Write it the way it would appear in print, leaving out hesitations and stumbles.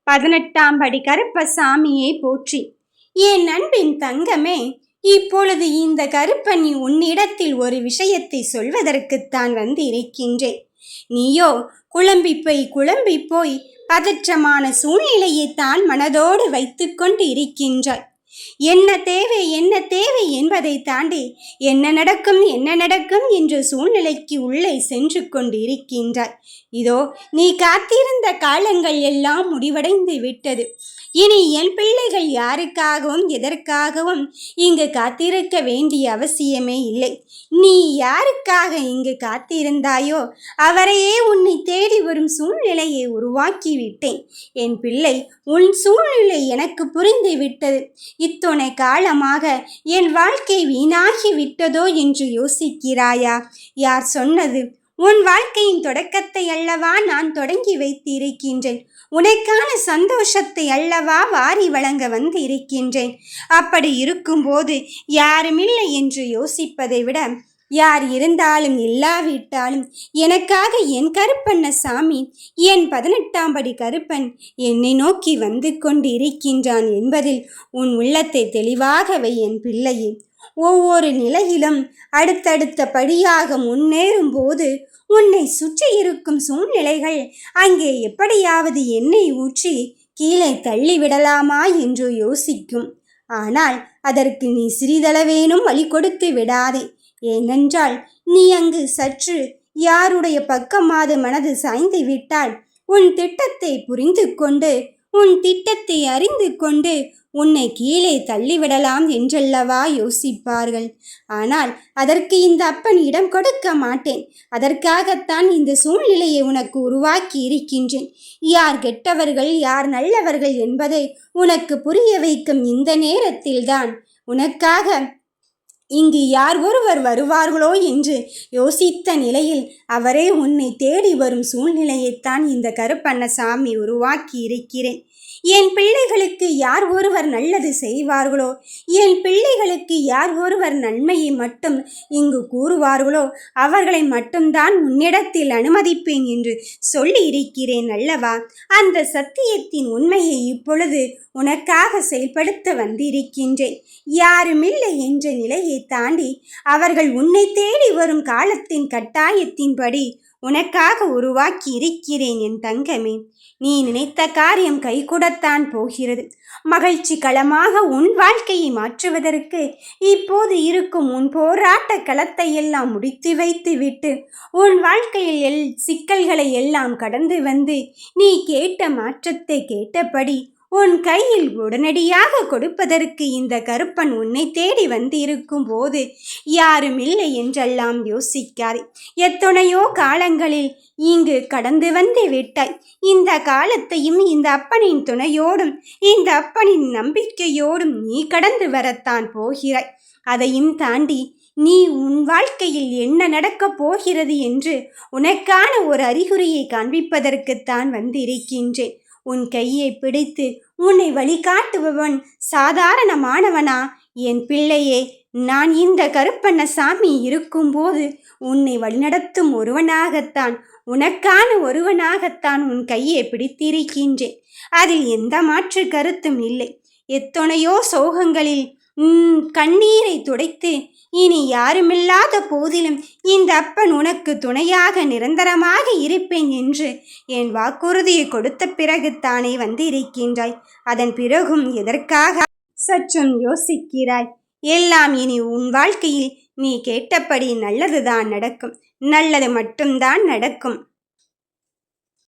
18ஆம் படி கருப்பசாமியை போற்றி. என் அன்பின் தங்கமே, இப்பொழுது இந்த கருப்பன் உன்னிடத்தில் ஒரு விஷயத்தை சொல்வதற்குத்தான் வந்து இருக்கின்றேன். நீயோ குழம்பி போய் பதற்றமான சூழ்நிலையை தான் மனதோடு வைத்துக்கொண்டு இருக்கின்றாய். என்ன தேவை என்பதை தாண்டி என்ன நடக்கும் என்ற சூழ்நிலைக்கு உள்ளே சென்று கொண்டு இருக்கின்றாய். இதோ நீ காத்திருந்த காலங்கள் எல்லாம் முடிவடைந்து விட்டது. இனி என் பிள்ளைகள் யாருக்காகவும் எதற்காகவும் இங்கு காத்திருக்க வேண்டிய அவசியமே இல்லை. நீ யாருக்காக இங்கு காத்திருந்தாயோ அவரையே உன்னை தேடி வரும் சூழ்நிலையை உருவாக்கி விட்டேன். என் பிள்ளை, உன் சூழ்நிலை எனக்கு புரிந்து விட்டது. இத்துணை காலமாக என் வாழ்க்கை வீணாகி விட்டதோ என்று யோசிக்கிறாயா? யார் சொன்னது? உன் வாழ்க்கையின் தொடக்கத்தை அல்லவா நான் தொடங்கி வைத்து இருக்கின்றேன். உனக்கான சந்தோஷத்தை அல்லவா வாரி வழங்க வந்து இருக்கின்றேன். அப்படி இருக்கும்போது யாருமில்லை என்று யோசிப்பதை விட, யார் இருந்தாலும் இல்லாவிட்டாலும் எனக்காக என் கருப்பண்ணசாமி, என் 18ஆம் படி கருப்பன் என்னை நோக்கி வந்து கொண்டு இருக்கின்றான் என்பதில் உன் உள்ளத்தை தெளிவாக வை என் பிள்ளையே. ஒவ்வொரு நிலையிலும் அடுத்தடுத்த படியாக முன்னேறும் போது உன்னை சுற்றி இருக்கும் சூழ்நிலைகள் அங்கே எப்படியாவது எண்ணெய் ஊற்றி கீழே தள்ளிவிடலாமா என்று யோசிக்கும். ஆனால் அதற்கு நீ சிறிதளவேனும் வழி கொடுத்து விடாதே. ஏனென்றால் நீ அங்கு சற்று யாருடைய பக்கமாவது மனது சாய்ந்து விட்டால் உன் திட்டத்தை புரிந்து கொண்டு, உன் திட்டத்தை அறிந்து கொண்டு உன்னை கீழே தள்ளிவிடலாம் என்றல்லவா யோசிப்பார்கள். ஆனால் அதற்கு இந்த அப்பன் இடம் கொடுக்க மாட்டேன். அதற்காகத்தான் இந்த சூழ்நிலையை உனக்கு உருவாக்கி இருக்கின்றேன். யார் கெட்டவர்கள் யார் நல்லவர்கள் என்பதை உனக்கு புரிய வைக்கும் இந்த நேரத்தில்தான் உனக்காக இங்கு யார் ஒருவர் வருவார்களோ என்று யோசித்த நிலையில் அவரே உன்னை தேடி வரும் சூழ்நிலையைத்தான் இந்த கருப்பண்ணசாமி உருவாக்கி இருக்கிறேன். என் பிள்ளைகளுக்கு யார் ஒருவர் நல்லது செய்வார்களோ, என் பிள்ளைகளுக்கு யார் ஒருவர் நன்மையை மட்டும் இங்கு கூறுவார்களோ அவர்களை மட்டும்தான் உன்னிடத்தில் அனுமதிப்பேன் என்று சொல்லி இருக்கிறேன் அல்லவா? அந்த சத்தியத்தின் உண்மையை இப்பொழுது உனக்காக செயல்படுத்த வந்திருக்கின்றேன். யாருமில்லை என்ற நிலையை தாண்டி அவர்கள் உன்னை தேடி வரும் காலத்தின் கட்டாயத்தின்படி உனக்காக உருவாக்கி இருக்கிறேன் என் தங்கமே. நீ நினைத்த காரியம் கைகூடத்தான் போகிறது. மகிழ்ச்சி களமாக உன் வாழ்க்கையை மாற்றுவதற்கு இப்போது இருக்கும் உன் போராட்ட களத்தை எல்லாம் முடித்து வைத்து விட்டு உன் வாழ்க்கையில் சிக்கல்களை எல்லாம் கடந்து வந்து நீ கேட்ட மாற்றத்தை கேட்டபடி உன் கையில் உடனடியாக கொடுப்பதற்கு இந்த கருப்பன் உன்னை தேடி வந்து இருக்கும் போது யாரும் இல்லை என்றெல்லாம் யோசிக்காதே. எத்தனையோ காலங்களில் இங்கு கடந்து வந்து விட்டாய். இந்த காலத்தையும் இந்த அப்பனின் துணையோடும் இந்த அப்பனின் நம்பிக்கையோடும் நீ கடந்து வரத்தான் போகிறாய். அதையும் தாண்டி நீ உன் வாழ்க்கையில் என்ன நடக்கப் போகிறது என்று உனக்கான ஒரு அறிகுறியை காண்பிப்பதற்குத்தான் வந்திருக்கின்றேன். உன் கையை பிடித்து உன்னை வழிகாட்டுபவன் சாதாரணமானவனா? என் பிள்ளையே, நான் இந்த கருப்பண்ணசாமி இருக்கும்போது உன்னை வழிநடத்தும் ஒருவனாகத்தான், உனக்கான ஒருவனாகத்தான் உன் கையை பிடித்திருக்கின்றேன். அதில் எந்த மாற்று கருத்தும் இல்லை. எத்தனையோ சோகங்களில் கண்ணீரை துடைத்து இனி யாருமில்லாத போதிலும் இந்த அப்பன் உனக்கு துணையாக நிரந்தரமாக இருப்பேன் என்று என் வாக்குறுதியை கொடுத்த பிறகு தானே வந்து இருக்கின்றாய். அதன் பிறகும் எதற்காக சற்றும் யோசிக்கிறாய்? எல்லாம் இனி உன் வாழ்க்கையில் நீ கேட்டபடி நல்லதுதான் நடக்கும். நல்லது மட்டும்தான் நடக்கும்.